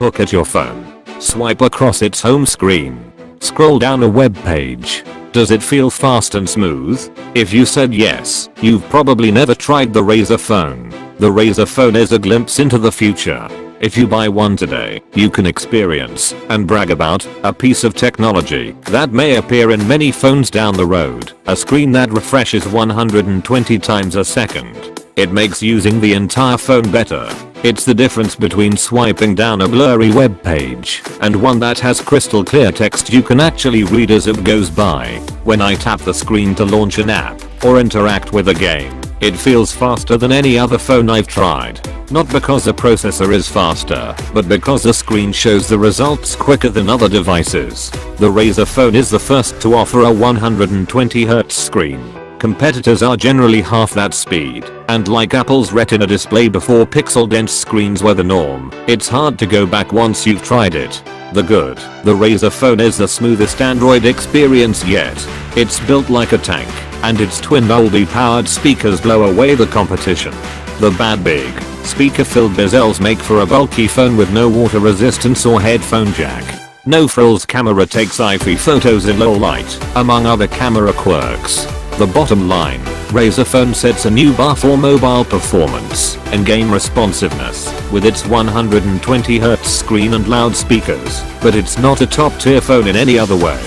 Look at your phone. Swipe across its home screen. Scroll down a web page. Does it feel fast and smooth? If you said yes, you've probably never tried the Razer Phone. The Razer Phone is a glimpse into the future. If you buy one today, you can experience and brag about a piece of technology that may appear in many phones down the road. A screen that refreshes 120 times a second. It makes using the entire phone better. It's the difference between swiping down a blurry web page and one that has crystal clear text you can actually read as it goes by. When I tap the screen to launch an app or interact with a game, it feels faster than any other phone I've tried. Not because the processor is faster, but because the screen shows the results quicker than other devices. The Razer Phone is the first to offer a 120Hz screen. Competitors are generally half that speed, and like Apple's Retina display before, pixel-dense screens were the norm. It's hard to go back once you've tried it. The Razer Phone is the smoothest Android experience yet. It's built like a tank, and its twin Dolby-powered speakers blow away the competition. The big, speaker-filled bezels make for a bulky phone with no water resistance or headphone jack. No frills camera takes iPhone photos in low light, among other camera quirks. The bottom line, Razer Phone sets a new bar for mobile performance and game responsiveness with its 120Hz screen and loudspeakers, but it's not a top tier phone in any other way.